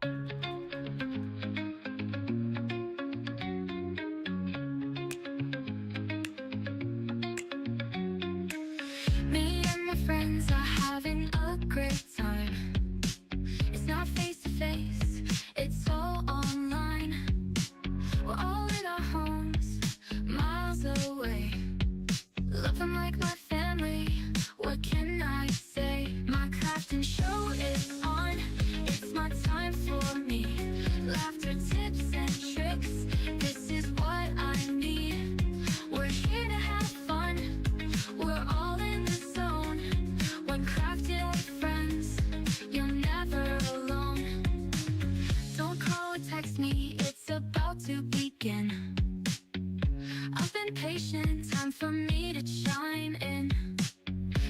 Me and my friends are having a great time. It's not face to face, it's all online. We're all in our homes, miles away. Love them like my family, what can I say? My crafting show is on, it's my time for me. Laughter, tips and tricks, this is what I need. We're here to have fun, we're all in the zone. When crafting with friends, you're never alone. Don't call or text me, it's about to begin. I've been patient, time for me to chime in.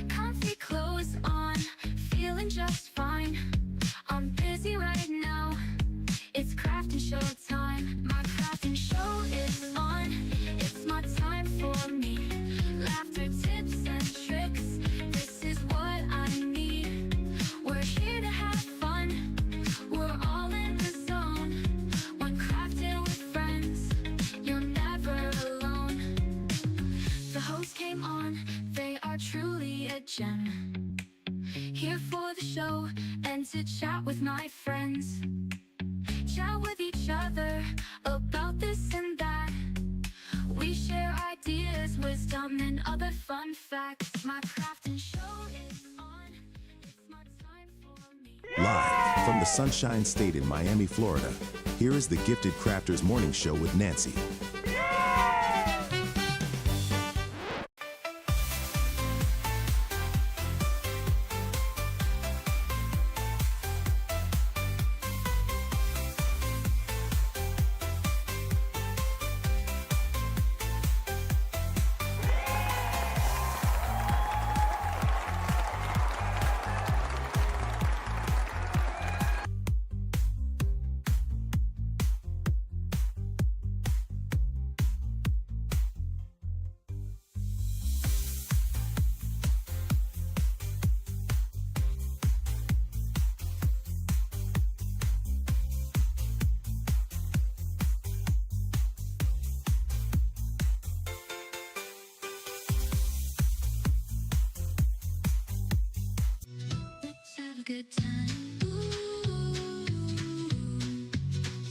Comfy clothes on, feeling just fine. I'm busy right now, it's crafting show time. My crafting show is on, it's my time for me. Laughter, tips and tricks, this is what I need. We're here to have fun, we're all in the zone. When crafting with friends, you're never alone. The host came on, they are truly a gem. Here for the show and to chat with my friends. Chat with each other about this and that. We share ideas, wisdom and other fun facts. My crafting show is on, it's my time for me. Live from the Sunshine State in Miami, Florida, here is the Gifted Crafters Morning Show with Nancy. Let's have a good time. Ooh,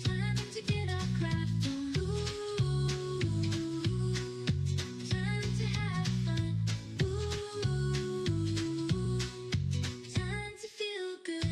time to get our craft on. Ooh, time to have fun. Ooh, time to feel good.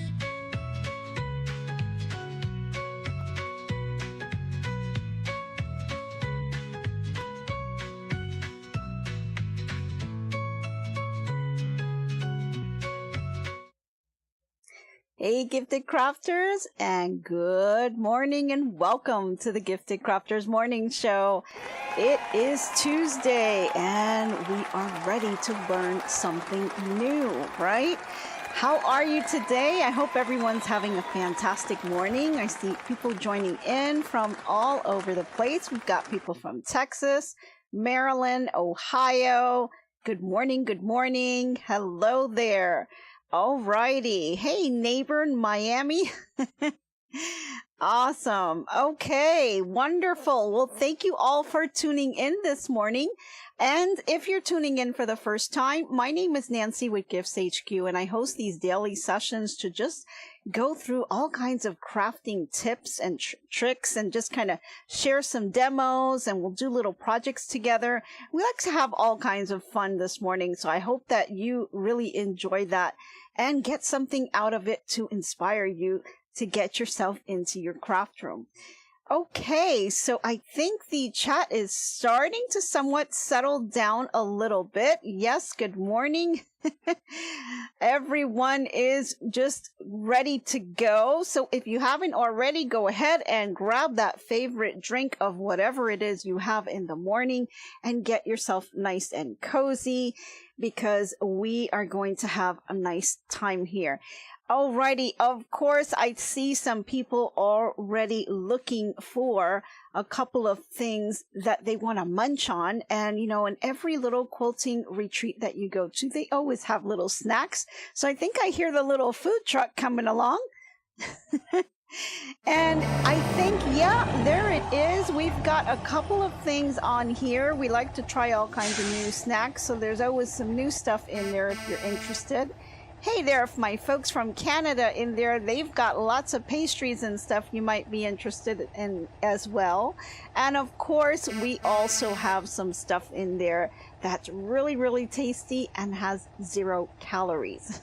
Hey, Gifted Crafters, and good morning and welcome to the Gifted Crafters Morning Show. It is Tuesday and we are ready to learn something new, right? How are you today? I hope everyone's having a fantastic morning. I see people joining in from all over the place. We've got people from Texas, Maryland, Ohio. Good morning, good morning. Hello there. All righty. Hey, neighbor in Miami. Awesome. Okay, wonderful. Well, thank you all for tuning in this morning. And if you're tuning in for the first time, my name is Nancy with GiftsHQ, and I host these daily sessions to just go through all kinds of crafting tips and tricks and just kind of share some demos, and we'll do little projects together. We like to have all kinds of fun this morning, so I hope that you really enjoy that and get something out of it to inspire you to get yourself into your craft room. Okay, so I think the chat is starting to somewhat settle down a little bit. Yes, good morning. Everyone is just ready to go. So if you haven't already, go ahead and grab that favorite drink of whatever it is you have in the morning and get yourself nice and cozy, because we are going to have a nice time here. Alrighty, of course, I see some people already looking for a couple of things that they want to munch on. And, you know, in every little quilting retreat that you go to, they always have little snacks. So I think I hear the little food truck coming along. And I think, yeah, there it is. We've got a couple of things on here. We like to try all kinds of new snacks, so there's always some new stuff in there if you're interested. Hey there, my folks from Canada in there, they've got lots of pastries and stuff you might be interested in as well. And of course, we also have some stuff in there that's really, really tasty and has 0 calories.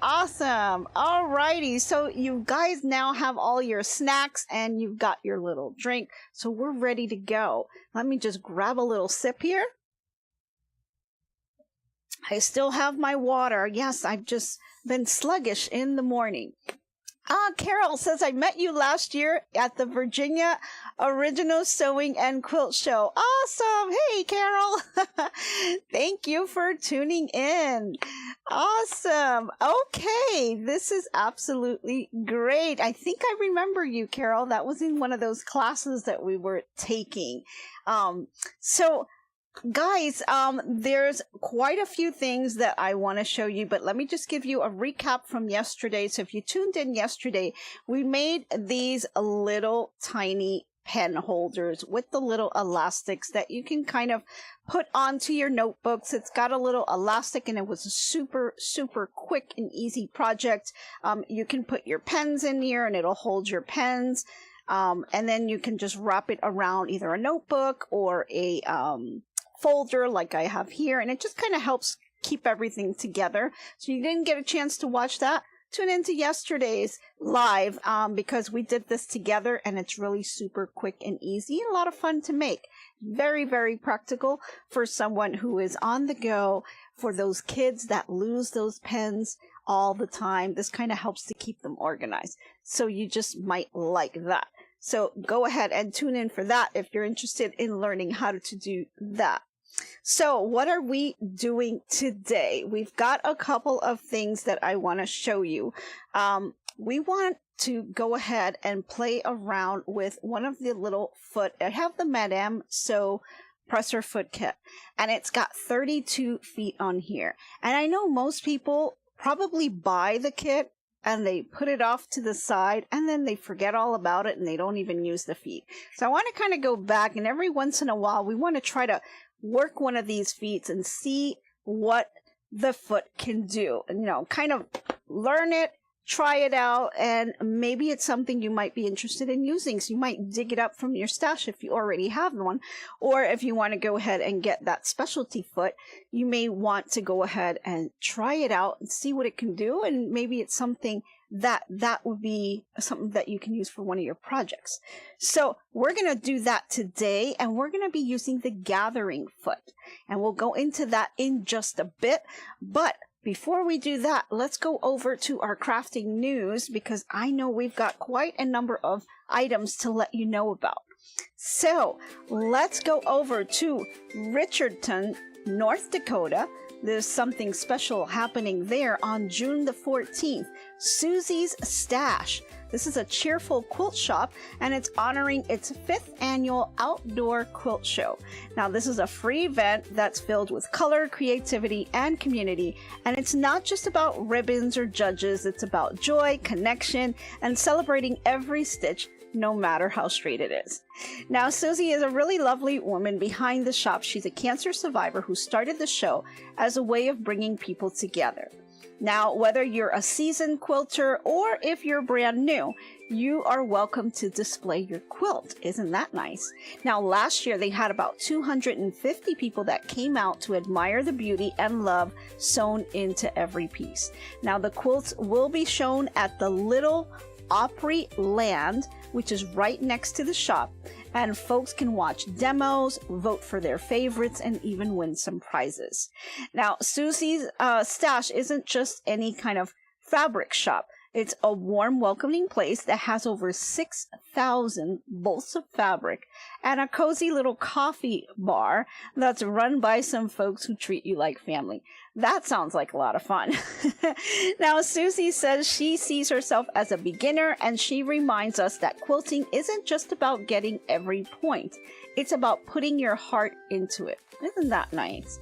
Awesome. Alrighty. So you guys now have all your snacks and you've got your little drink. So we're ready to go. Let me just grab a little sip here. I still have my water. Yes, I've just been sluggish in the morning. Carol says, I met you last year at the Virginia Original Sewing and Quilt Show. Awesome. Hey, Carol. Thank you for tuning in. Awesome. Okay. This is absolutely great. I think I remember you, Carol. That was in one of those classes that we were taking. Guys, there's quite a few things that I want to show you, but let me just give you a recap from yesterday. So if you tuned in yesterday, we made these little tiny pen holders with the little elastics that you can kind of put onto your notebooks. It's got a little elastic and it was a super, super quick and easy project. You can put your pens in here and it'll hold your pens. And then you can just wrap it around either a notebook or a, folder like I have here, and it just kind of helps keep everything together. So you didn't get a chance to watch that, tune into yesterday's live because we did this together and it's really super quick and easy and a lot of fun to make. Very, very practical for someone who is on the go, for those kids that lose those pens all the time. This kind of helps to keep them organized. So you just might like that. So go ahead and tune in for that if you're interested in learning how to do that. So what are we doing today? We've got a couple of things that I want to show you. We want to go ahead and play around with one of the little foot. I have the Madame Sew presser foot kit, and it's got 32 feet on here. And I know most people probably buy the kit and they put it off to the side and then they forget all about it and they don't even use the feet. So I want to kind of go back, and every once in a while we want to try to work one of these feet and see what the foot can do, and kind of learn it, try it out, and maybe it's something you might be interested in using. So you might dig it up from your stash if you already have one, or if you want to go ahead and get that specialty foot, you may want to go ahead and try it out and see what it can do, and maybe it's something that would be something that you can use for one of your projects. So we're going to do that today, and we're going to be using the gathering foot, and we'll go into that in just a bit. But before we do that, let's go over to our crafting news, because I know we've got quite a number of items to let you know about. So let's go over to Richardson, North Dakota. There's something special happening there on June the 14th. Susie's Stash. This is a cheerful quilt shop, and it's honoring its 5th annual outdoor quilt show. Now, this is a free event that's filled with color, creativity, and community. And it's not just about ribbons or judges. It's about joy, connection, and celebrating every stitch, no matter how straight it is. Now, Susie is a really lovely woman behind the shop. She's a cancer survivor who started the show as a way of bringing people together. Now, whether you're a seasoned quilter or if you're brand new, you are welcome to display your quilt. Isn't that nice? Now, last year they had about 250 people that came out to admire the beauty and love sewn into every piece. Now, the quilts will be shown at the Little Opry Land, which is right next to the shop, and folks can watch demos, vote for their favorites, and even win some prizes. Now, Susie's Stash isn't just any kind of fabric shop. It's a warm, welcoming place that has over 6,000 bolts of fabric and a cozy little coffee bar that's run by some folks who treat you like family. That sounds like a lot of fun. Now, Susie says she sees herself as a beginner, and she reminds us that quilting isn't just about getting every point. It's about putting your heart into it. Isn't that nice?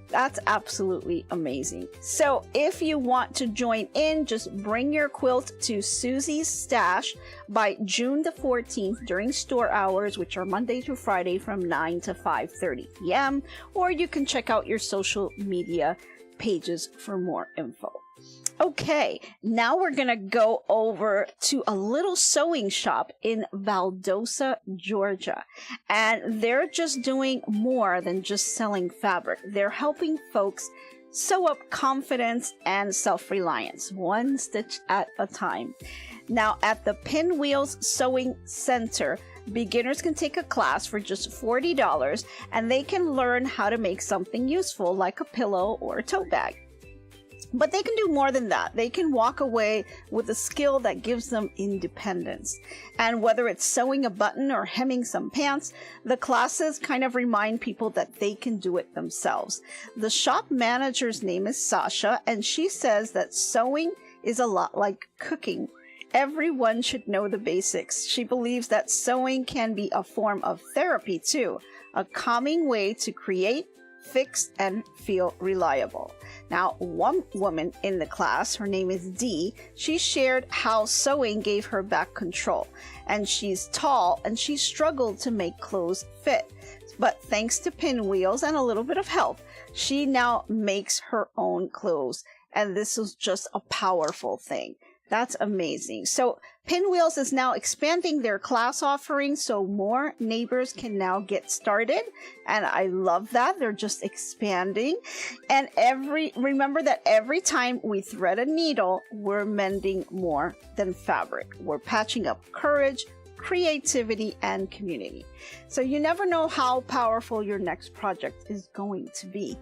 That's absolutely amazing. So if you want to join in, just bring your quilt to Susie's Stash by June the 14th during store hours, which are Monday through Friday from 9 to 5:30 p.m. Or you can check out your social media pages for more info. Okay, now we're gonna go over to a little sewing shop in Valdosta, Georgia. And they're just doing more than just selling fabric. They're helping folks sew up confidence and self-reliance, one stitch at a time. Now, at the Pinwheels Sewing Center, beginners can take a class for just $40, and they can learn how to make something useful like a pillow or a tote bag. But they can do more than that. They can walk away with a skill that gives them independence. And whether it's sewing a button or hemming some pants, the classes kind of remind people that they can do it themselves. The shop manager's name is Sasha, and she says that sewing is a lot like cooking. Everyone should know the basics. She believes that sewing can be a form of therapy too, a calming way to create, fix, and feel reliable. Now, one woman in the class, her name is Dee, she shared how sewing gave her back control. And she's tall and she struggled to make clothes fit. But thanks to Pinwheels and a little bit of help, she now makes her own clothes. And this is just a powerful thing. That's amazing. So Pinwheels is now expanding their class offerings so more neighbors can now get started. And I love that. They're just expanding. And remember that every time we thread a needle, we're mending more than fabric. We're patching up courage, creativity, and community. So you never know how powerful your next project is going to be.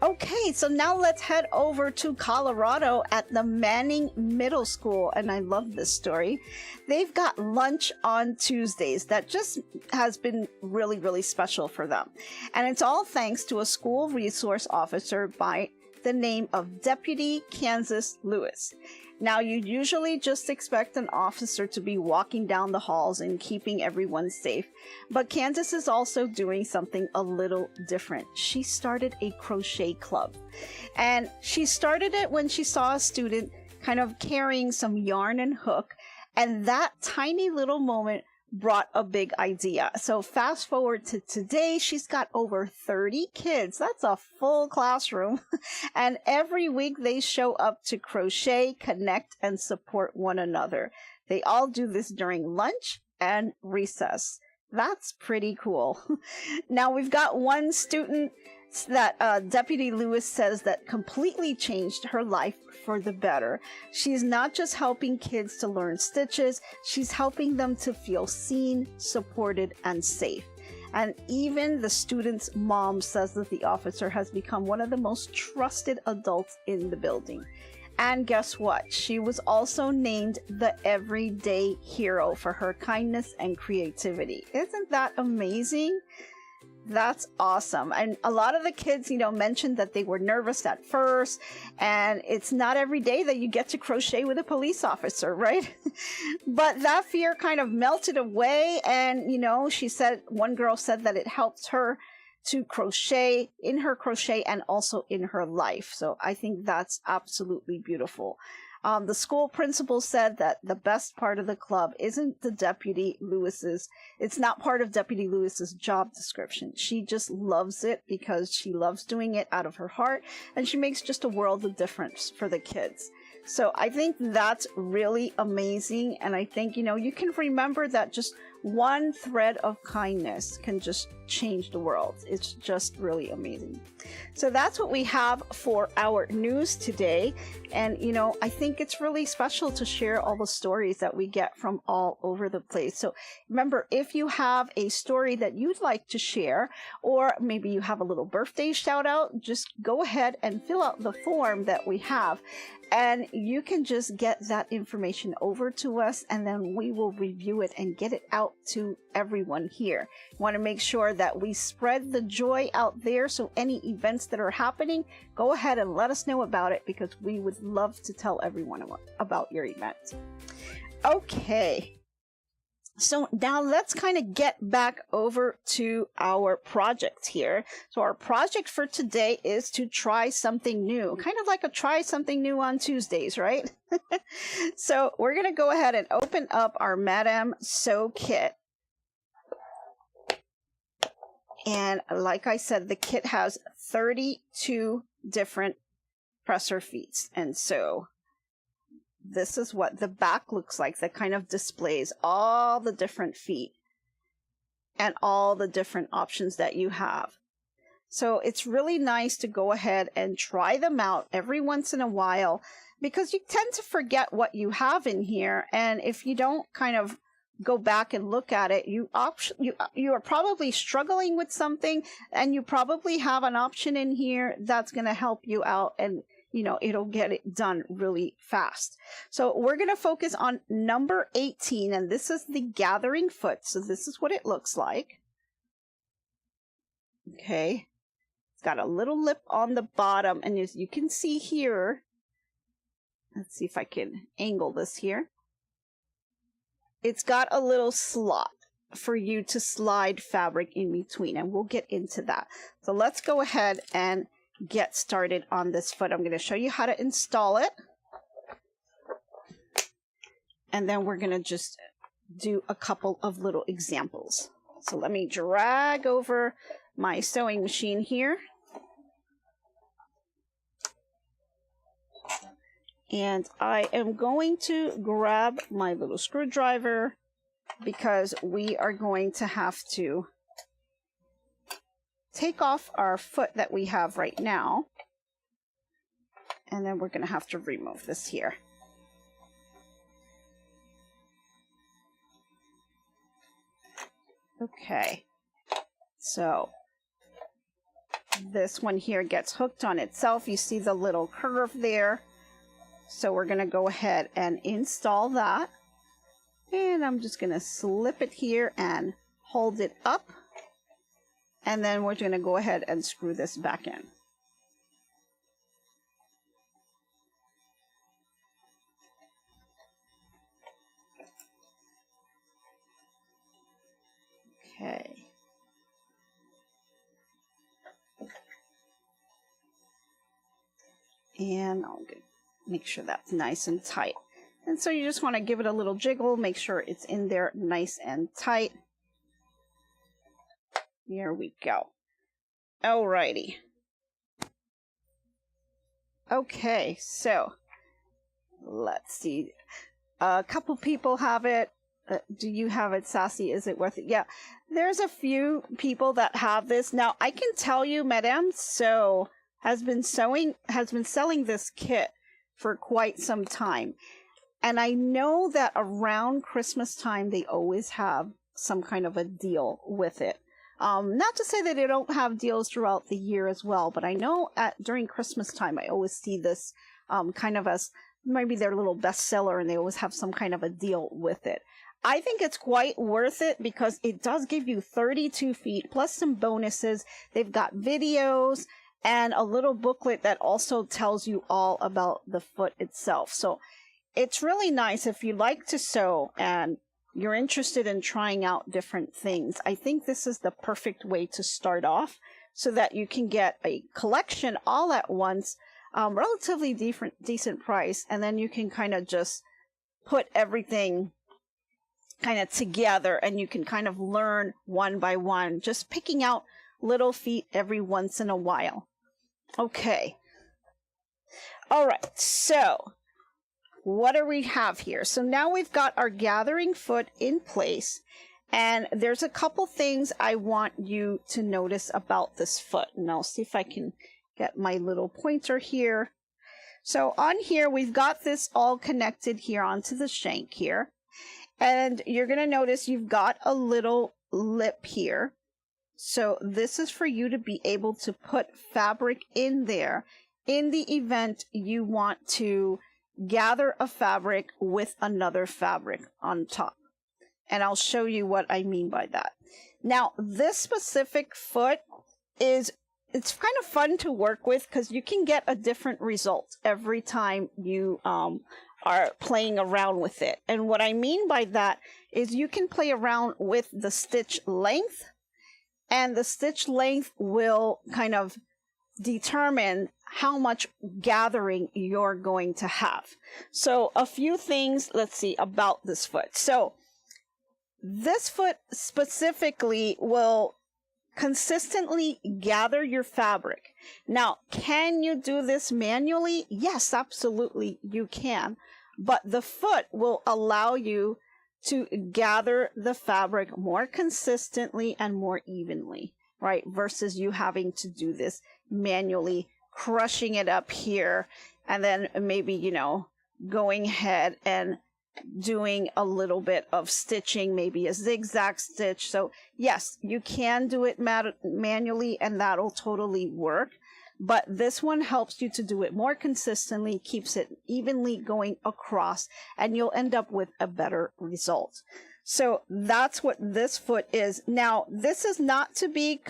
Okay, so now let's head over to Colorado at the Manning Middle School, and I love this story. They've got lunch on Tuesdays that just has been really, really special for them. And it's all thanks to a school resource officer by the name of Deputy Kansas Lewis. Now, you usually just expect an officer to be walking down the halls and keeping everyone safe, but Candace is also doing something a little different. She started a crochet club, and she started it when she saw a student kind of carrying some yarn and hook, and that tiny little moment brought a big idea. So fast forward to today, she's got over 30 kids. That's a full classroom. And every week they show up to crochet, connect, and support one another. They all do this during lunch and recess. That's pretty cool. Now we've got one student that Deputy Lewis says that completely changed her life for the better. She's not just helping kids to learn stitches, she's helping them to feel seen, supported, and safe. And even the student's mom says that the officer has become one of the most trusted adults in the building. And guess what? She was also named the Everyday Hero for her kindness and creativity. Isn't that amazing? That's awesome. And a lot of the kids, mentioned that they were nervous at first, and it's not every day that you get to crochet with a police officer, right? But that fear kind of melted away, and, she said, one girl said that it helped her to crochet in her crochet and also in her life. So I think that's absolutely beautiful. The school principal said that the best part of the club isn't it's not part of Deputy Lewis's job description. She just loves it because she loves doing it out of her heart, and she makes just a world of difference for the kids. So I think that's really amazing. And I think, you can remember that just one thread of kindness can just change the world. It's just really amazing. So that's what we have for our news today. And, I think it's really special to share all the stories that we get from all over the place. So remember, if you have a story that you'd like to share, or maybe you have a little birthday shout out, just go ahead and fill out the form that we have. And you can just get that information over to us, and then we will review it and get it out to everyone here. We want to make sure that we spread the joy out there, so any events that are happening, go ahead and let us know about it, because we would love to tell everyone about your event. Okay. So now let's kind of get back over to our project here. So our project for today is to try something new, kind of like a try something new on Tuesdays, right? So we're going to go ahead and open up our Madame Sew kit. And like I said, the kit has 32 different presser feet. And so this is what the back looks like, that kind of displays all the different feet and all the different options that you have. So it's really nice to go ahead and try them out every once in a while, because you tend to forget what you have in here. And if you don't kind of go back and look at it, you are probably struggling with something, and you probably have an option in here that's going to help you out, and you know, it'll get it done really fast. So we're going to focus on number 18, and this is the gathering foot. So this is what it looks like. Okay. It's got a little lip on the bottom, and as you can see here, let's see if I can angle this here. It's got a little slot for you to slide fabric in between, and we'll get into that. So let's go ahead and get started on this foot. I'm going to show you how to install it, and then we're going to just do a couple of little examples. So let me drag over my sewing machine here, and I am going to grab my little screwdriver, because we are going to have to take off our foot that we have right now, and then we're going to have to remove this here. Okay, so this one here gets hooked on itself. You see the little curve there. So we're going to go ahead and install that, and I'm just going to slip it here and hold it up. And then we're going to go ahead and screw this back in. Okay. And I'll make sure that's nice and tight. And so you just want to give it a little jiggle, make sure it's in there nice and tight. Here we go. Alrighty. Okay, so let's see. A couple people have it. Do you have it, Sassy? Is it worth it? Yeah, there's a few people that have this. Now, I can tell you, Madame Sew has been selling this kit for quite some time. And I know that around Christmas time, they always have some kind of a deal with it. Not to say that they don't have deals throughout the year as well, but I know during Christmas time, I always see this kind of as maybe their little bestseller, and they always have some kind of a deal with it. I think it's quite worth it, because it does give you 32 feet plus some bonuses. They've got videos and a little booklet that also tells you all about the foot itself. So it's really nice if you like to sew and you're interested in trying out different things. I think this is the perfect way to start off, so that you can get a collection all at once, relatively decent price, and then you can kind of just put everything kind of together, and you can kind of learn one by one, just picking out little feet every once in a while. Okay. All right, so what do we have here? So now we've got our gathering foot in place, and there's a couple things I want you to notice about this foot. And I'll see if I can get my little pointer here. So on here, we've got this all connected here onto the shank here. And you're going to notice you've got a little lip here. So this is for you to be able to put fabric in there in the event you want to gather a fabric with another fabric on top. And I'll show you what I mean by that. Now, this specific foot it's kind of fun to work with, because you can get a different result every time you are playing around with it. And what I mean by that is you can play around with the stitch length, and the stitch length will kind of determine how much gathering you're going to have. So a few things, let's see, about this foot. So this foot specifically will consistently gather your fabric. Now, can you do this manually? Yes, absolutely you can. But the foot will allow you to gather the fabric more consistently and more evenly, right? Versus you having to do this manually, crushing it up here, and then maybe, you know, going ahead and doing a little bit of stitching, maybe a zigzag stitch. So yes, you can do it manually, and that'll totally work. But this one helps you to do it more consistently, keeps it evenly going across, and you'll end up with a better result. So that's what this foot is. Now, this is not to be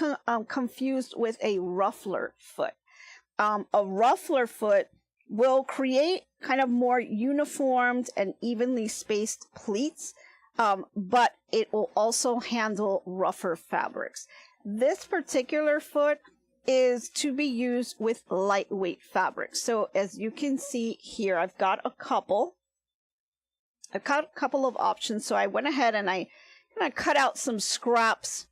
confused with a ruffler foot. A ruffler foot will create kind of more uniformed and evenly spaced pleats, but it will also handle rougher fabrics. This particular foot is to be used with lightweight fabrics. So as you can see here, I've got a couple of options. So I went ahead and I cut out some scraps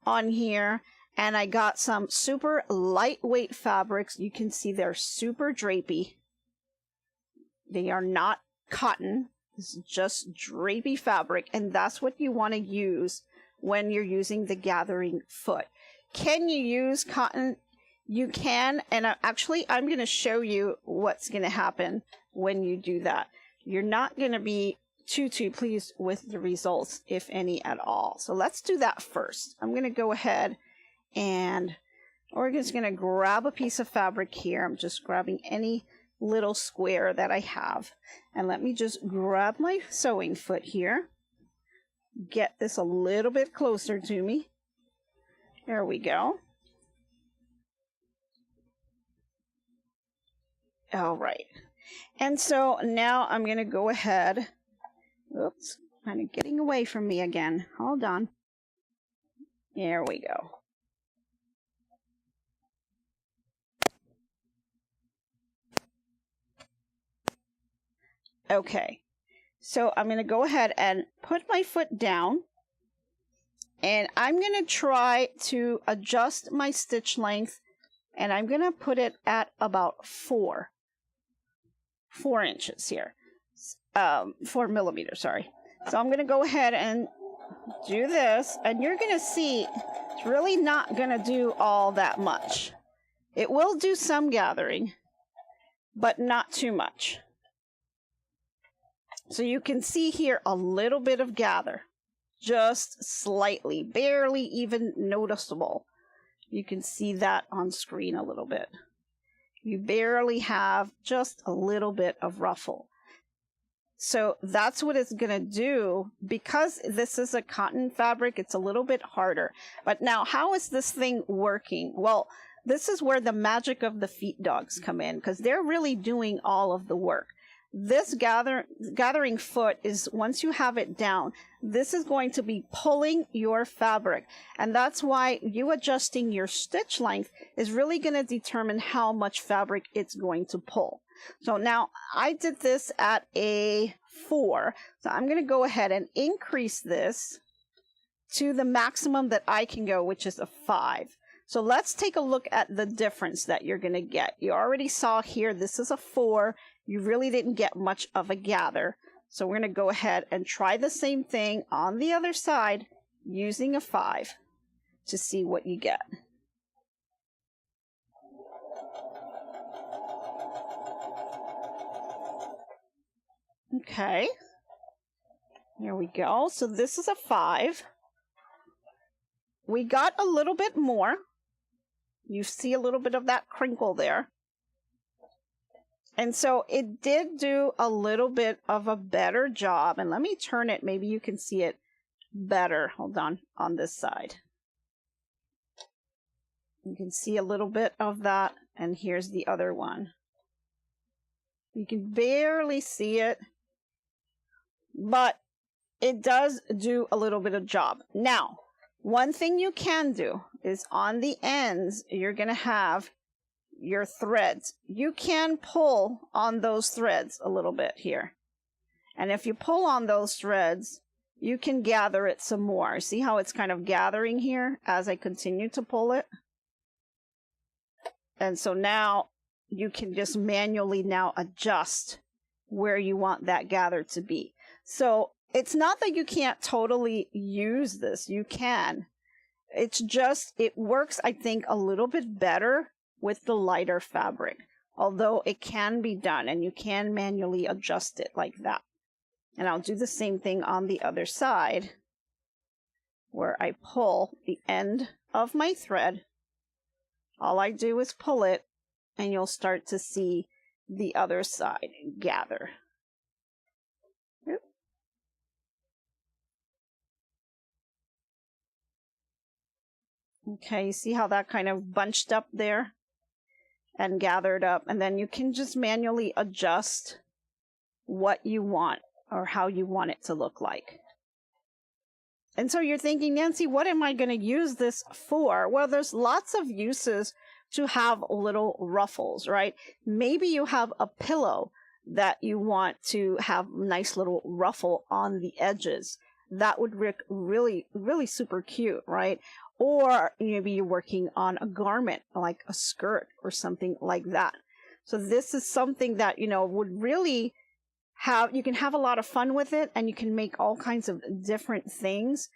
on here, and I got some super lightweight fabrics. You can see they're super drapey. They are not cotton. This is just drapey fabric, and that's what you want to use when you're using the gathering foot. Can you use cotton? You can, and actually I'm going to show you what's going to happen when you do that. You're not going to be too pleased with the results, if any at all. So let's do that first. I'm going to go ahead and we're just going to grab a piece of fabric here. I'm just grabbing any little square that I have, and let me just grab my sewing foot here, get this a little bit closer to me. There we go. All right, and so now I'm going to go ahead, oops, kind of getting away from me again, hold on, there we go. Okay, so I'm going to go ahead and put my foot down, and I'm going to try to adjust my stitch length, and I'm going to put it at about 4 inches here, 4 millimeters, sorry. So I'm going to go ahead and do this, and you're going to see it's really not going to do all that much. It will do some gathering, but not too much. So you can see here a little bit of gather, just slightly, barely even noticeable. You can see that on screen a little bit. You barely have just a little bit of ruffle. So that's what it's going to do. Because this is a cotton fabric, it's a little bit harder. But now, how is this thing working? Well, this is where the magic of the feet dogs come in, because they're really doing all of the work. This gathering foot is, once you have it down, this is going to be pulling your fabric. And that's why you adjusting your stitch length is really going to determine how much fabric it's going to pull. So now I did this at a 4. So I'm going to go ahead and increase this to the maximum that I can go, which is a 5. So let's take a look at the difference that you're going to get. You already saw here, this is a 4. You really didn't get much of a gather. So we're going to go ahead and try the same thing on the other side using a 5 to see what you get. Okay, here we go. So this is a 5. We got a little bit more. You see a little bit of that crinkle there. And so it did do a little bit of a better job. And let me turn it, maybe you can see it better. Hold on this side. You can see a little bit of that. And here's the other one. You can barely see it, but it does do a little bit of job. Now, one thing you can do is on the ends, you're going to have your threads. You can pull on those threads a little bit here. And if you pull on those threads, you can gather it some more. See how it's kind of gathering here as I continue to pull it? And so now you can just manually now adjust where you want that gather to be. So it's not that you can't totally use this. You can. It's just, it works, I think, a little bit better with the lighter fabric. Although it can be done and you can manually adjust it like that. And I'll do the same thing on the other side, where I pull the end of my thread. All I do is pull it, and you'll start to see the other side gather. Oop. Okay, you see how that kind of bunched up there and gathered up, and then you can just manually adjust what you want or how you want it to look like. And so you're thinking, Nancy, what am I going to use this for? Well, there's lots of uses to have little ruffles, right? Maybe you have a pillow that you want to have nice little ruffle on the edges. That would look really, really super cute, right? Or maybe you're working on a garment, like a skirt or something like that. So this is something that, would really you can have a lot of fun with it, and you can make all kinds of different things.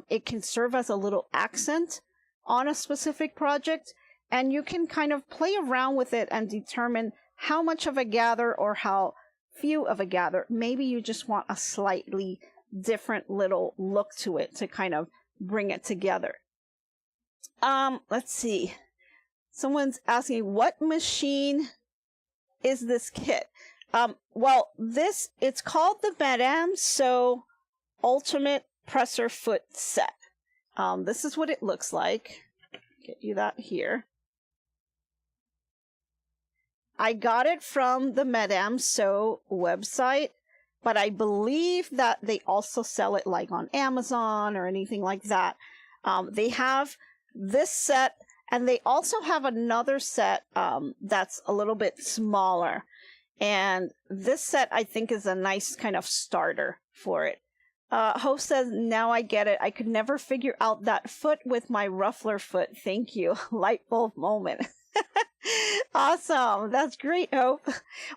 It can serve as a little accent on a specific project, and you can kind of play around with it and determine how much of a gather or how few of a gather. Maybe you just want a slightly different little look to it to kind of bring it together. Let's see. Someone's asking, what machine is this kit? Well, it's called the Madame Sew Ultimate Presser Foot Set. This is what it looks like. Get you that here. I got it from the Madame Sew website, but I believe that they also sell it like on Amazon or anything like that. They have this set, and they also have another set that's a little bit smaller. And this set, I think, is a nice kind of starter for it. Hope says, now I get it. I could never figure out that foot with my ruffler foot. Thank you. Light bulb moment. Awesome. That's great, Hope.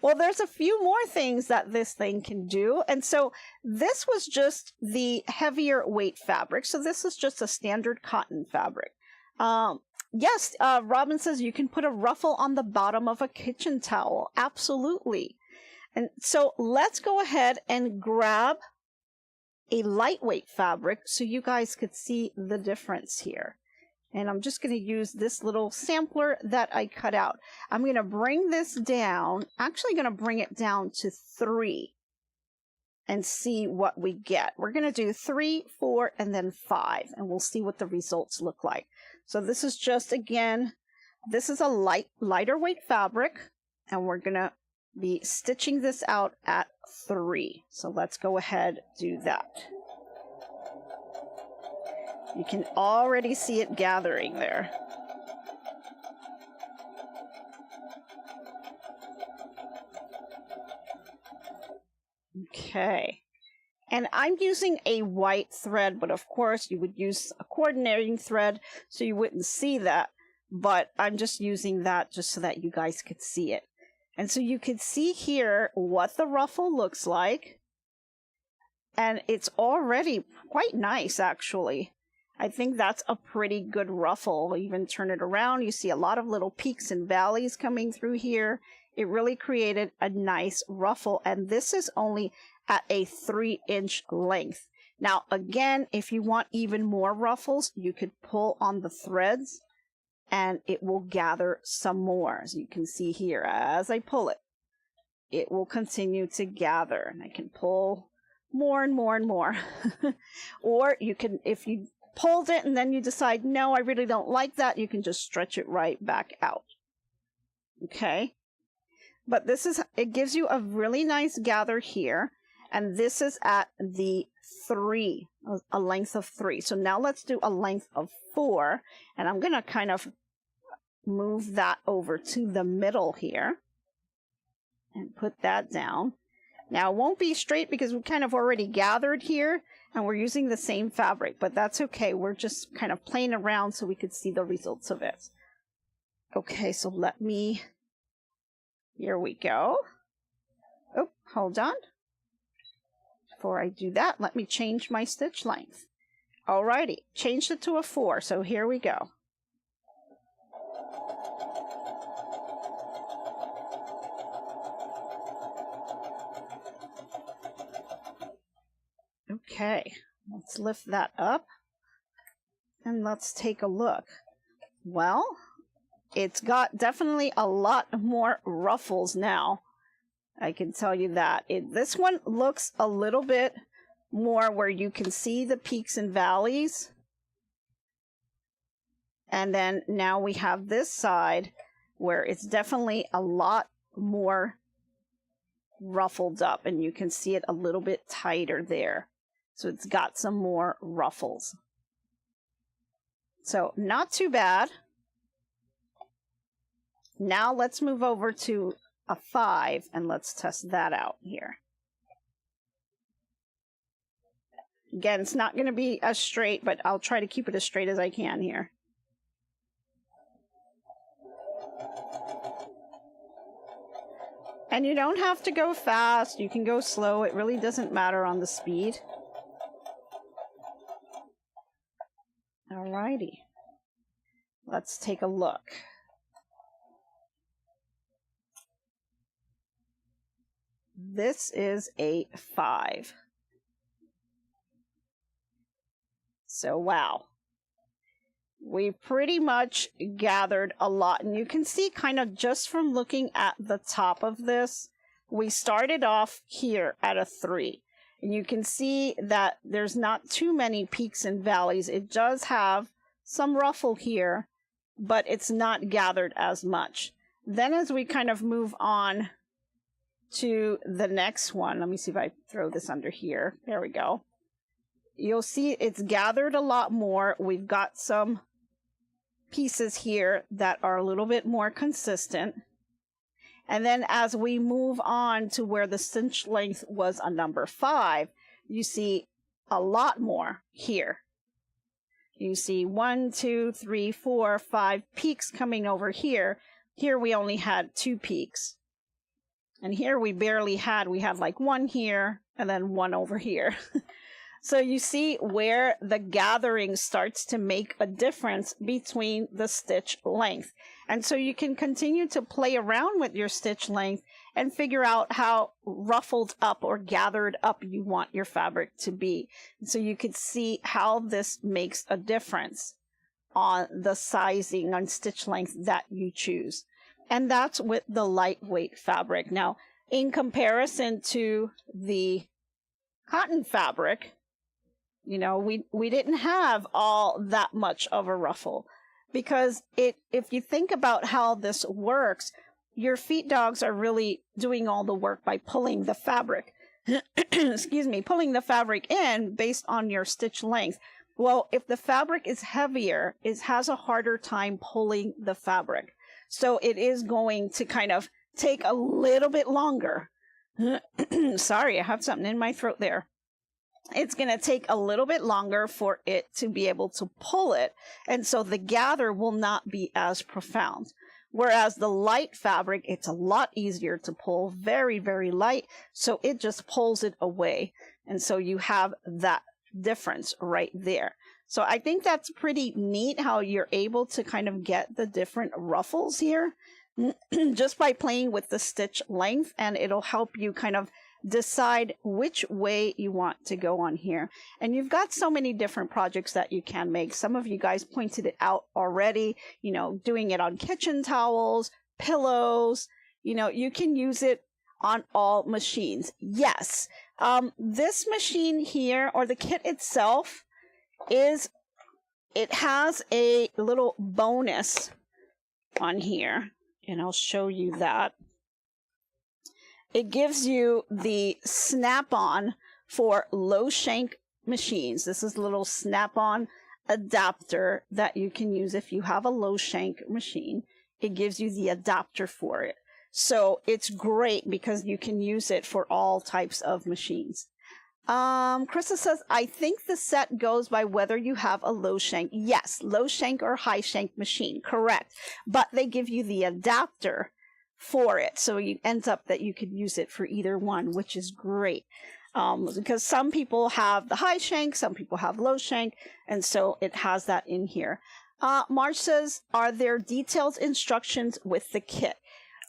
Well, there's a few more things that this thing can do. And so this was just the heavier weight fabric. So this is just a standard cotton fabric. Yes, Robin says you can put a ruffle on the bottom of a kitchen towel. Absolutely. And so let's go ahead and grab a lightweight fabric so you guys could see the difference here. And I'm just going to use this little sampler that I cut out. I'm going to bring this down, actually going to bring it down to 3 and see what we get. We're going to do 3, 4, and then 5, and we'll see what the results look like. So this is just, again, this is a lighter weight fabric, and we're going to be stitching this out at 3. So let's go ahead, do that. You can already see it gathering there. Okay. And I'm using a white thread, but of course you would use a coordinating thread so you wouldn't see that. But I'm just using that just so that you guys could see it. And so you can see here what the ruffle looks like. And it's already quite nice, actually. I think that's a pretty good ruffle. I'll even turn it around. You see a lot of little peaks and valleys coming through here. It really created a nice ruffle. And this is only at a 3-inch length. Now, again, if you want even more ruffles, you could pull on the threads and it will gather some more. As you can see here, as I pull it, it will continue to gather. And I can pull more and more and more. Or you can, if you pulled it and then you decide, no, I really don't like that, you can just stretch it right back out. Okay. but it gives you a really nice gather here. And this is at the 3, a length of 3. So now let's do a length of 4. And I'm going to kind of move that over to the middle here and put that down. Now, it won't be straight because we kind of already gathered here and we're using the same fabric, but that's okay. We're just kind of playing around so we could see the results of it. Okay, so here we go. Oh, hold on. Before I do that, let me change my stitch length. Alrighty, changed it to a 4, so here we go. Okay, let's lift that up and let's take a look. Well, it's got definitely a lot more ruffles now. I can tell you that. This one looks a little bit more where you can see the peaks and valleys. And then now we have this side where it's definitely a lot more ruffled up and you can see it a little bit tighter there. So it's got some more ruffles. So not too bad. Now let's move over to a 5 and let's test that out here. Again, it's not going to be as straight, but I'll try to keep it as straight as I can here. And you don't have to go fast. You can go slow. It really doesn't matter on the speed. Alrighty. Let's take a look. This is a 5. So, wow. We pretty much gathered a lot. And you can see kind of just from looking at the top of this, we started off here at a 3. And you can see that there's not too many peaks and valleys. It does have some ruffle here, but it's not gathered as much. Then as we kind of move on to the next one, let me see if I throw this under here. There we go. You'll see it's gathered a lot more. We've got some pieces here that are a little bit more consistent. And then as we move on to where the stitch length was a number 5, you see a lot more here. You see 1, 2, 3, 4, 5 peaks coming over here. Here we only had 2 peaks. And here we barely had, we had like 1 here and then 1 over here. So you see where the gathering starts to make a difference between the stitch length. And so you can continue to play around with your stitch length and figure out how ruffled up or gathered up you want your fabric to be. And so you could see how this makes a difference on the sizing on stitch length that you choose. And that's with the lightweight fabric. Now, in comparison to the cotton fabric, you know, we didn't have all that much of a ruffle because if you think about how this works, your feed dogs are really doing all the work by pulling the fabric, excuse me, pulling the fabric in based on your stitch length. Well, if the fabric is heavier, it has a harder time pulling the fabric. So it is going to kind of take a little bit longer. Sorry, I have something in my throat there. It's going to take a little bit longer for it to be able to pull it. And so the gather will not be as profound. Whereas the light fabric, it's a lot easier to pull, very, very light. So it just pulls it away. And so you have that difference right there. So I think that's pretty neat how you're able to kind of get the different ruffles here just by playing with the stitch length, and it'll help you kind of decide which way you want to go on here. And you've got so many different projects that you can make. Some of you guys pointed it out already, you know, doing it on kitchen towels, pillows, you know, you can use it on all machines. Yes. This machine here, or the kit itself, it has a little bonus on here, and I'll show you that. it gives you the snap-on for low shank machines. This is a little snap-on adapter that you can use if you have a low shank machine. It gives you the adapter for it. So it's great because you can use it for all types of machines. Krista says, I think the set goes by whether you have a low shank. Yes, low shank or high shank machine, correct. But they give you the adapter for it. So it ends up that you could use it for either one, which is great. Because some people have the high shank, some people have low shank, and so it has that in here. Marge says, are there detailed instructions with the kit?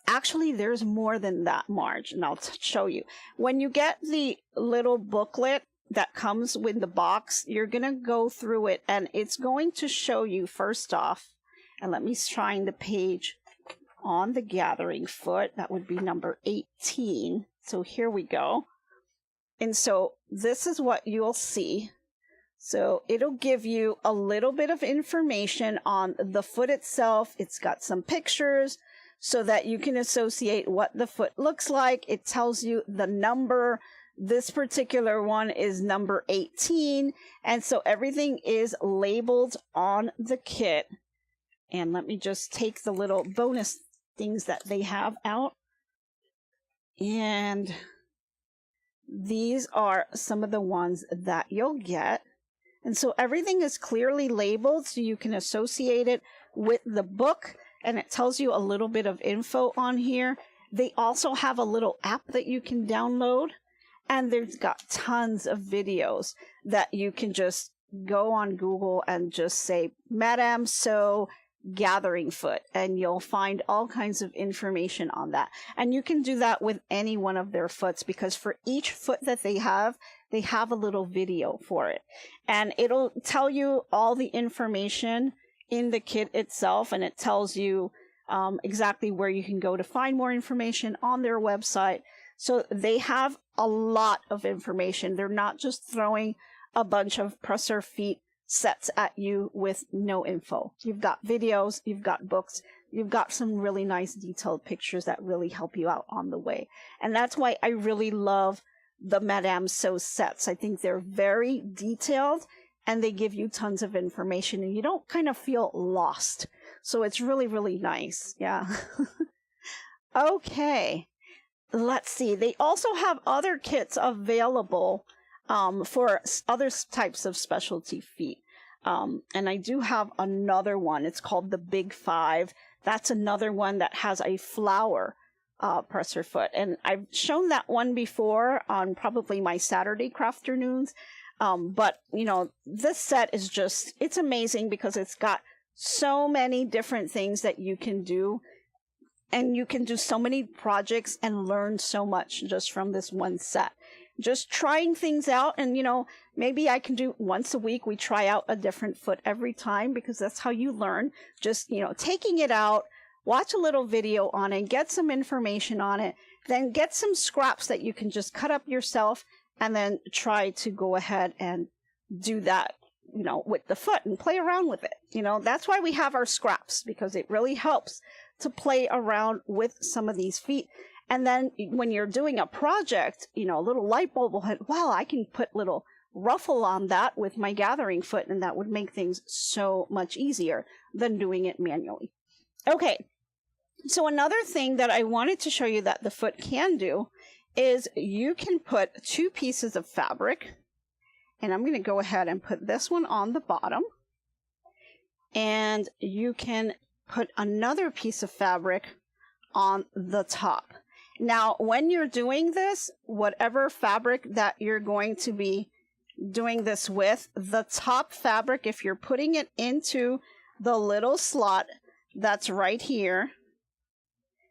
Actually, there's more than that, Marge, and I'll show you. When you get the little booklet that comes with the box, you're going to go through it, and it's going to show you first off, and let me find the page on the gathering foot. That would be number 18. So here we go. And so this is what you'll see. So it'll give you a little bit of information on the foot itself. It's got some pictures so that you can associate what the foot looks like. It tells you the number. This particular one is number 18. And so everything is labeled on the kit. And let me just take the little bonus things that they have out. And these are some of the ones that you'll get. And so everything is clearly labeled so you can associate it with the book, and it tells you a little bit of info on here. They also have a little app that you can download, and there's got tons of videos that you can just go on Google and just say, Madame So gathering foot, and you'll find all kinds of information on that. And you can do that with any one of their foots, because for each foot that they have a little video for it, and it'll tell you all the information in the kit itself, and it tells you exactly where you can go to find more information on their website. So they have a lot of information. They're not just throwing a bunch of presser feet sets at you with no info. You've got videos, you've got books, you've got some really nice detailed pictures that really help you out on the way. And that's why I really love the Madame So sets. I think they're very detailed and they give you tons of information and you don't kind of feel lost. So it's really, really nice. Yeah. Okay. Let's see. They also have other kits available for other types of specialty feet. And I do have another one. It's called the Big Five. That's another one that has a flower presser foot. And I've shown that one before on probably my Saturday crafternoons. But, you know, this set is just, it's amazing because it's got so many different things that you can do. And you can do so many projects and learn so much just from this one set. Just trying things out, and you know, maybe I can do once a week. We try out a different foot every time because that's how you learn. Just, you know, taking it out, watch a little video on it, get some information on it, then get some scraps that you can just cut up yourself and then try to go ahead and do that, you know, with the foot and play around with it. You know, that's why we have our scraps, because it really helps to play around with some of these feet. And then when you're doing a project, you know, a little light bulb will hit, wow, I can put little ruffle on that with my gathering foot, and that would make things so much easier than doing it manually. Okay, so another thing that I wanted to show you that the foot can do is you can put two pieces of fabric, and I'm going to go ahead and put this one on the bottom, and you can put another piece of fabric on the top. Now, when you're doing this, whatever fabric that you're going to be doing this with, the top fabric, if you're putting it into the little slot that's right here,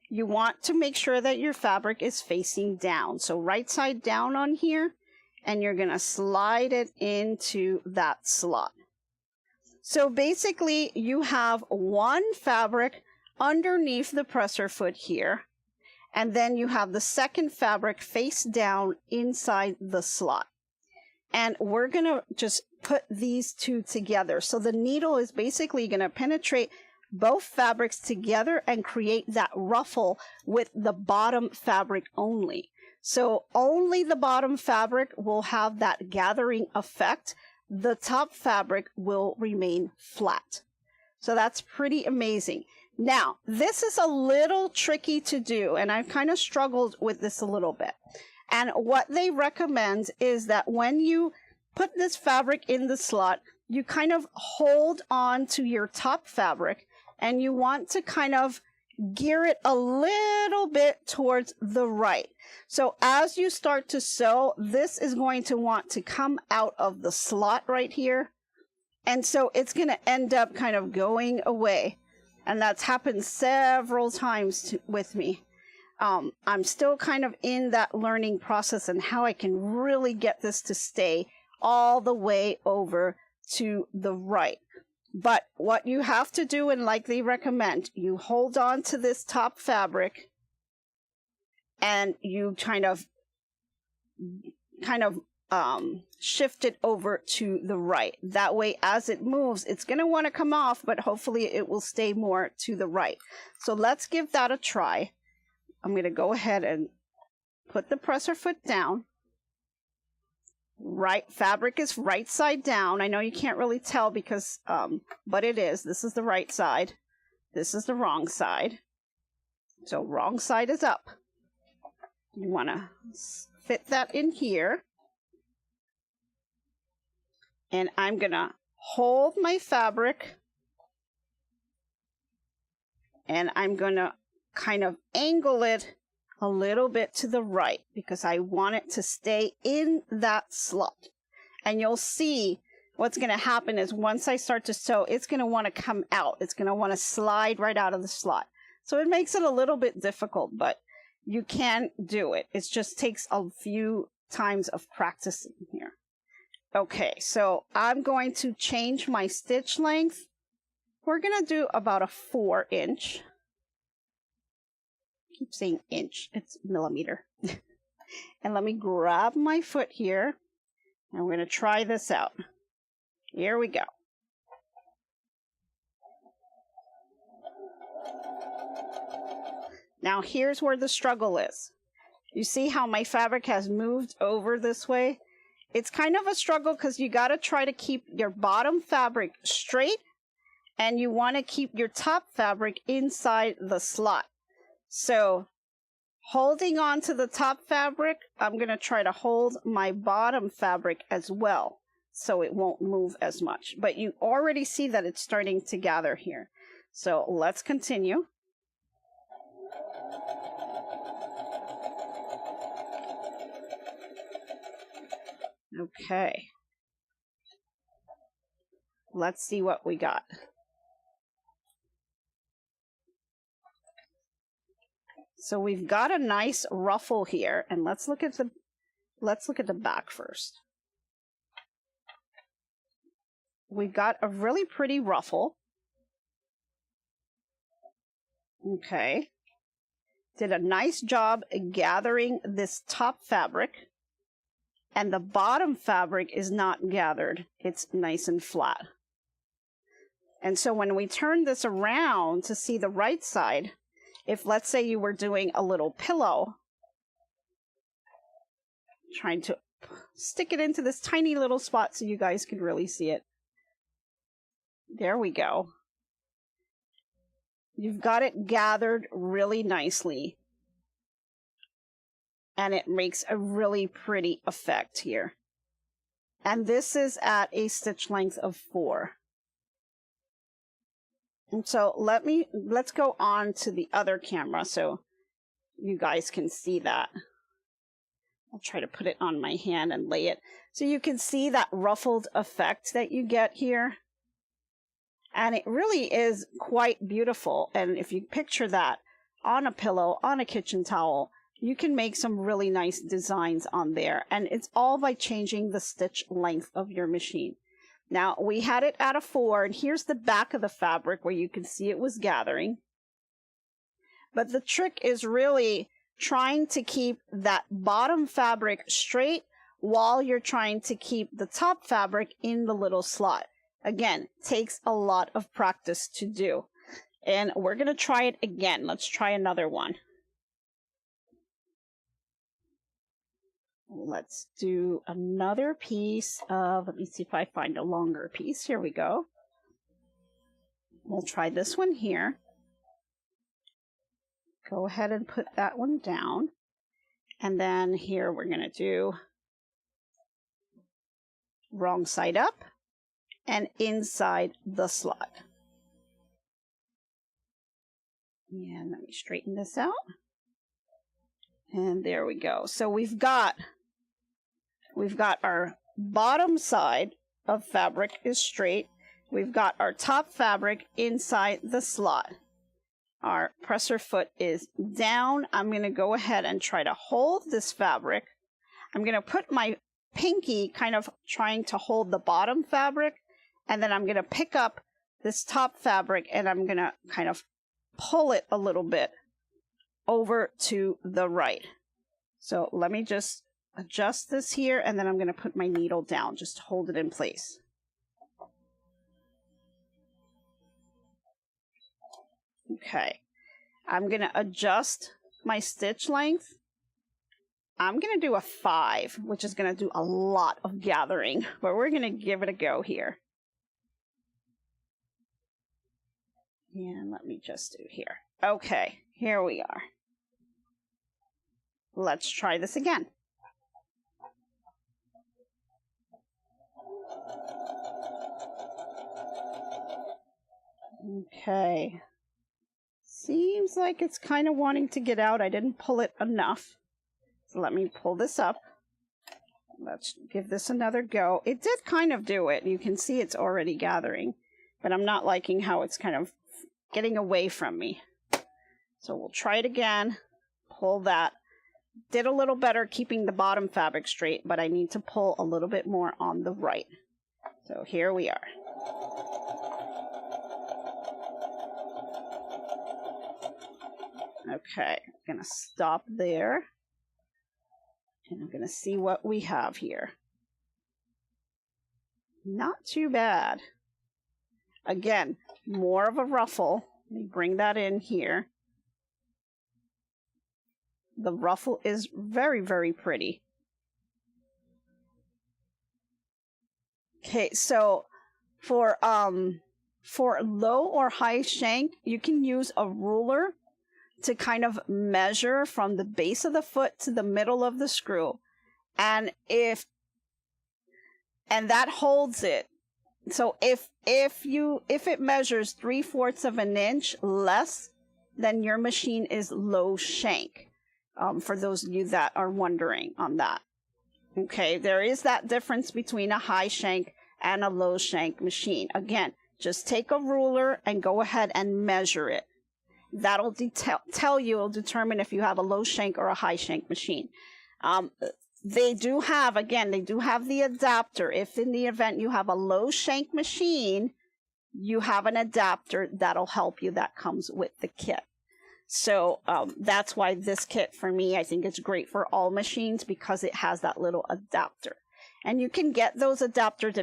you want to make sure that your fabric is facing down. So right side down on here, and you're going to slide it into that slot. So basically, you have one fabric underneath the presser foot here, and then you have the second fabric face down inside the slot. And we're going to just put these two together. So the needle is basically going to penetrate both fabrics together and create that ruffle with the bottom fabric only. So only the bottom fabric will have that gathering effect. The top fabric will remain flat. So that's pretty amazing. Now, this is a little tricky to do, and I've kind of struggled with this a little bit. And what they recommend is that when you put this fabric in the slot, you kind of hold on to your top fabric, and you want to kind of gear it a little bit towards the right. So as you start to sew, this is going to want to come out of the slot right here. And so it's going to end up kind of going away. And that's happened several times with me. I'm still kind of in that learning process and how I can really get this to stay all the way over to the right. But what you have to do, and like they recommend, you hold on to this top fabric and you kind of shift it over to the right. That way, as it moves, it's going to want to come off, but hopefully it will stay more to the right. So let's give that a try. I'm going to go ahead and put the presser foot down. Right fabric is right side down. I know you can't really tell because, but it is. This is the right side. This is the wrong side. So wrong side is up. You want to fit that in here. And I'm going to hold my fabric. And I'm going to kind of angle it a little bit to the right because I want it to stay in that slot. And you'll see what's going to happen is once I start to sew, it's going to want to come out. It's going to want to slide right out of the slot. So it makes it a little bit difficult, but you can do it. It just takes a few times of practicing here. Okay, so I'm going to change my stitch length. We're going to do about a 4-inch. Keep saying inch, it's millimeter. And let me grab my foot here, and we're going to try this out. Here we go. Now here's where the struggle is. You see how my fabric has moved over this way? It's kind of a struggle because you got to try to keep your bottom fabric straight, and you want to keep your top fabric inside the slot. So holding on to the top fabric, I'm going to try to hold my bottom fabric as well so it won't move as much. But you already see that it's starting to gather here. So let's continue. Okay. Let's see what we got. So we've got a nice ruffle here, and let's look at the back first. We've got a really pretty ruffle. Okay. Did a nice job gathering this top fabric, and the bottom fabric is not gathered. It's nice and flat. And so when we turn this around to see the right side, if let's say you were doing a little pillow, trying to stick it into this tiny little spot so you guys can really see it. There we go. You've got it gathered really nicely. And it makes a really pretty effect here. And this is at a stitch length of 4. And so let's go on to the other camera so you guys can see that. I'll try to put it on my hand and lay it. So you can see that ruffled effect that you get here. And it really is quite beautiful. And if you picture that on a pillow, on a kitchen towel, you can make some really nice designs on there. And it's all by changing the stitch length of your machine. Now, we had it at a 4, and here's the back of the fabric where you can see it was gathering. But the trick is really trying to keep that bottom fabric straight while you're trying to keep the top fabric in the little slot. Again, takes a lot of practice to do. And we're going to try it again. Let's try another one. Let's do another piece of, let me see if I find a longer piece. Here we go. We'll try this one here. Go ahead and put that one down. And then here we're going to do wrong side up and inside the slot. And let me straighten this out. And there we go. So we've got our bottom side of fabric is straight. We've got our top fabric inside the slot. Our presser foot is down. I'm going to go ahead and try to hold this fabric. I'm going to put my pinky kind of trying to hold the bottom fabric, and then I'm going to pick up this top fabric and I'm going to kind of pull it a little bit over to the right. So let me just adjust this here, and then I'm going to put my needle down just to hold it in place. Okay, I'm going to adjust my stitch length. I'm going to do a 5, which is going to do a lot of gathering, but we're going to give it a go here. And let me just do here. Okay, here we are. Let's try this again. Okay. Seems like it's kind of wanting to get out. I didn't pull it enough. So let me pull this up. Let's give this another go. It did kind of do it. You can see it's already gathering, but I'm not liking how it's kind of getting away from me. So we'll try it again. Pull that. Did a little better keeping the bottom fabric straight, but I need to pull a little bit more on the right. So here we are. Okay, I'm going to stop there. And I'm going to see what we have here. Not too bad. Again, more of a ruffle. Let me bring that in here. The ruffle is very, very pretty. Okay, so for low or high shank, you can use a ruler to kind of measure from the base of the foot to the middle of the screw. And that holds it. So if it measures 3/4 of an inch less, then your machine is low shank. For those of you that are wondering on that. Okay, there is that difference between a high shank and a low shank machine. Again, just take a ruler and go ahead and measure it. That'll determine if you have a low shank or a high shank machine. They do have the adapter. If in the event you have a low shank machine, you have an adapter that'll help you. That comes with the kit. So that's why this kit, for me, I think it's great for all machines because it has that little adapter. And you can get those adapters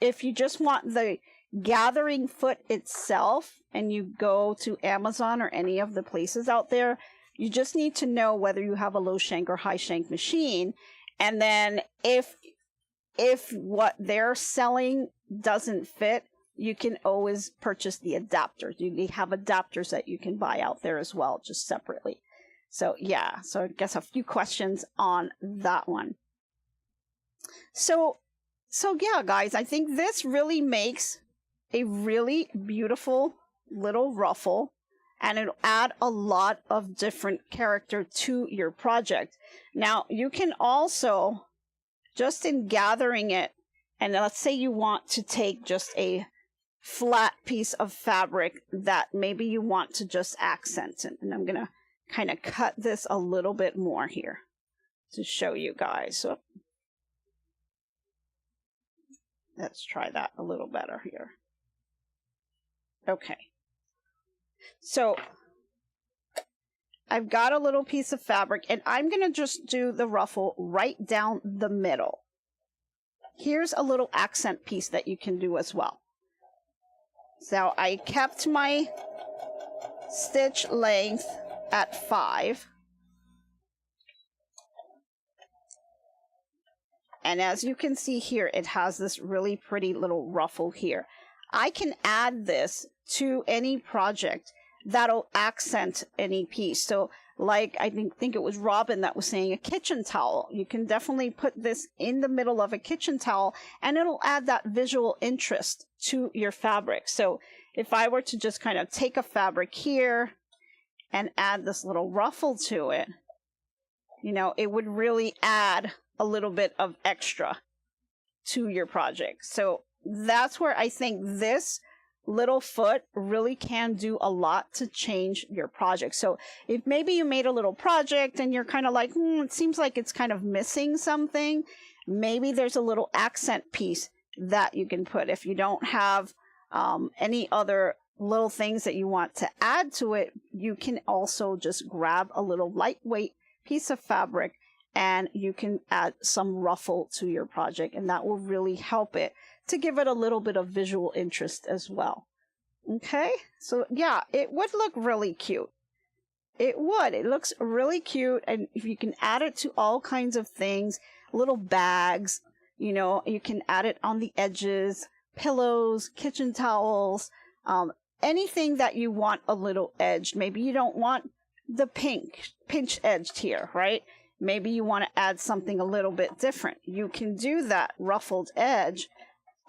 if you just want the gathering foot itself, and you go to Amazon or any of the places out there. You just need to know whether you have a low shank or high shank machine. And then if what they're selling doesn't fit, you can always purchase the adapter. They have adapters that you can buy out there as well, just separately. So yeah, so I guess a few questions on that one. So yeah, guys, I think this really makes a really beautiful little ruffle, and it'll add a lot of different character to your project. Now, you can also, just in gathering it, and let's say you want to take just a flat piece of fabric that maybe you want to just accent it. And I'm going to kind of cut this a little bit more here to show you guys. So let's try that a little better here. Okay. So I've got a little piece of fabric, and I'm going to just do the ruffle right down the middle. Here's a little accent piece that you can do as well. So I kept my stitch length at 5. And as you can see here, it has this really pretty little ruffle here. I can add this to any project that'll accent any piece. So like I think it was Robin that was saying a kitchen towel. You can definitely put this in the middle of a kitchen towel and it'll add that visual interest to your fabric. So if I were to just kind of take a fabric here and add this little ruffle to it, you know, it would really add a little bit of extra to your project. So that's where I think this little foot really can do a lot to change your project. So if maybe you made a little project and you're kind of like, it seems like it's kind of missing something, maybe there's a little accent piece that you can put. If you don't have any other little things that you want to add to it, you can also just grab a little lightweight piece of fabric and you can add some ruffle to your project, and that will really help it to give it a little bit of visual interest as well. Okay, so yeah, it would look really cute. It would. It looks really cute, and if you can add it to all kinds of things, little bags, you know, you can add it on the edges, pillows, kitchen towels, anything that you want a little edge. Maybe you don't want the pinch edged here, right? Maybe you want to add something a little bit different. You can do that ruffled edge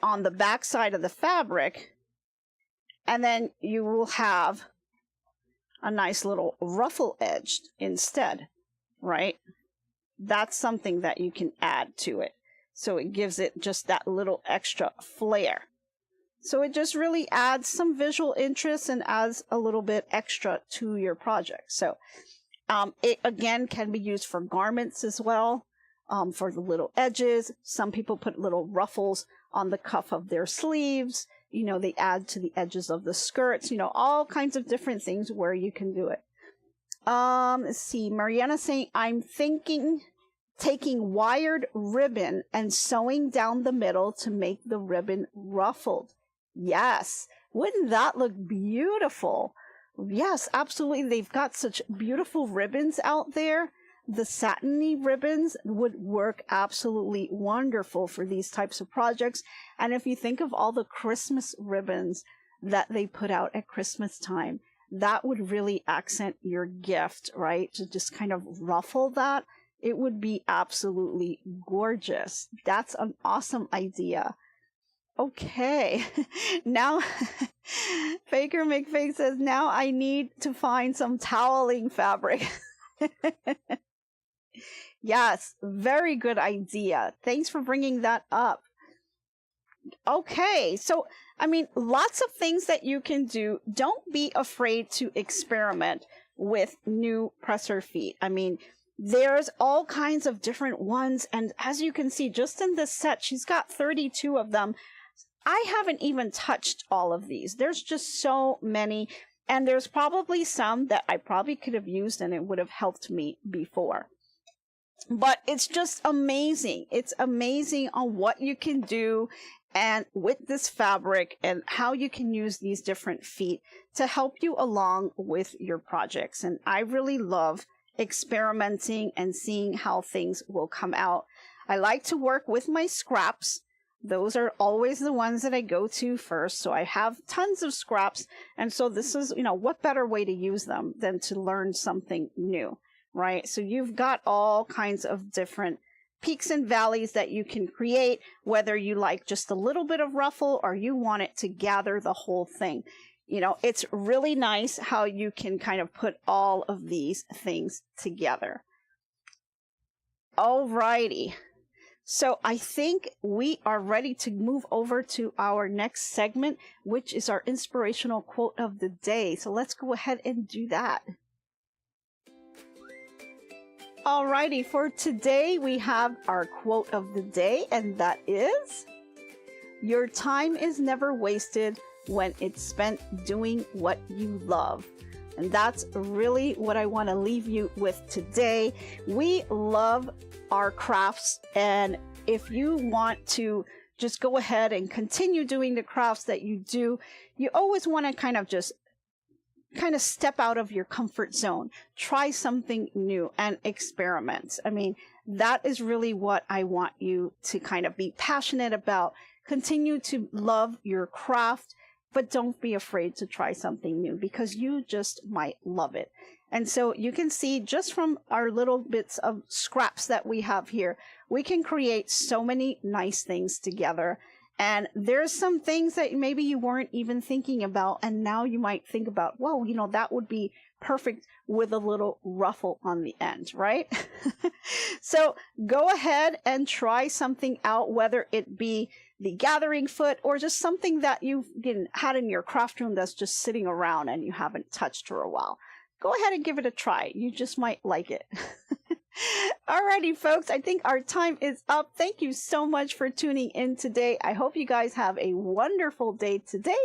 on the back side of the fabric, and then you will have a nice little ruffle edge instead, right? That's something that you can add to it. So it gives it just that little extra flair. So it just really adds some visual interest and adds a little bit extra to your project. So it again can be used for garments as well, for the little edges. Some people put little ruffles on the cuff of their sleeves. You know, they add to the edges of the skirts, you know, all kinds of different things where you can do it. Let's see, Mariana saying, I'm thinking taking wired ribbon and sewing down the middle to make the ribbon ruffled. Yes, wouldn't that look beautiful? Yes, absolutely. They've got such beautiful ribbons out there. The satiny ribbons would work absolutely wonderful for these types of projects. And if you think of all the Christmas ribbons that they put out at Christmas time, that would really accent your gift, right? To just kind of ruffle that. It would be absolutely gorgeous. That's an awesome idea. Okay, now Faker McFake says, now I need to find some toweling fabric. Yes, very good idea. Thanks for bringing that up. Okay, so, I mean, lots of things that you can do. Don't be afraid to experiment with new presser feet. I mean, there's all kinds of different ones, and as you can see, just in this set, she's got 32 of them. I haven't even touched all of these. There's just so many, and there's probably some that I probably could have used and it would have helped me before. But it's just amazing. It's amazing on what you can do and with this fabric and how you can use these different feet to help you along with your projects. And I really love experimenting and seeing how things will come out. I like to work with my scraps. Those are always the ones that I go to first. So I have tons of scraps. And so this is, you know, what better way to use them than to learn something new, right? So you've got all kinds of different peaks and valleys that you can create, whether you like just a little bit of ruffle or you want it to gather the whole thing. You know, it's really nice how you can kind of put all of these things together. Alrighty. So I think we are ready to move over to our next segment, which is our inspirational quote of the day. So let's go ahead and do that. Alrighty, for today we have our quote of the day, and that is, "Your time is never wasted when it's spent doing what you love." And that's really what I want to leave you with today. We love our crafts, and if you want to just go ahead and continue doing the crafts that you do, you always want to kind of just kind of step out of your comfort zone, try something new and experiment. I mean, that is really what I want you to kind of be passionate about. Continue to love your craft, but don't be afraid to try something new because you just might love it. And so you can see just from our little bits of scraps that we have here, we can create so many nice things together. And there's some things that maybe you weren't even thinking about, and now you might think about, whoa, you know, that would be perfect with a little ruffle on the end, right? So go ahead and try something out, whether it be the gathering foot or just something that you've had in your craft room that's just sitting around and you haven't touched for a while. Go ahead and give it a try. You just might like it. Alrighty, folks, I think our time is up. Thank you so much for tuning in today. I hope you guys have a wonderful day today,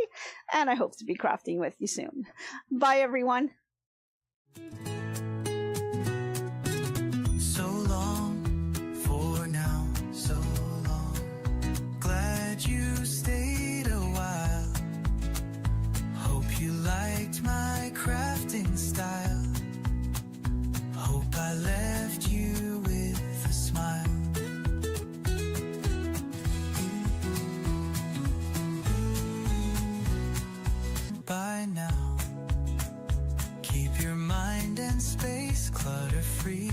and I hope to be crafting with you soon. Bye, everyone. So long for now, so long. Glad you stayed a while. Hope you liked my crafting style. Hope I left you with a smile. By now, keep your mind and space clutter-free.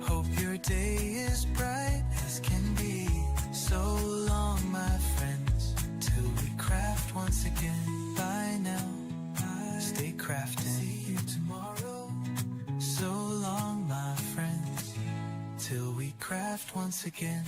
Hope your day is bright as can be. So long, my friends, till we craft once again. Bye now, stay crafting. See you tomorrow. So long, my friends, till we craft once again.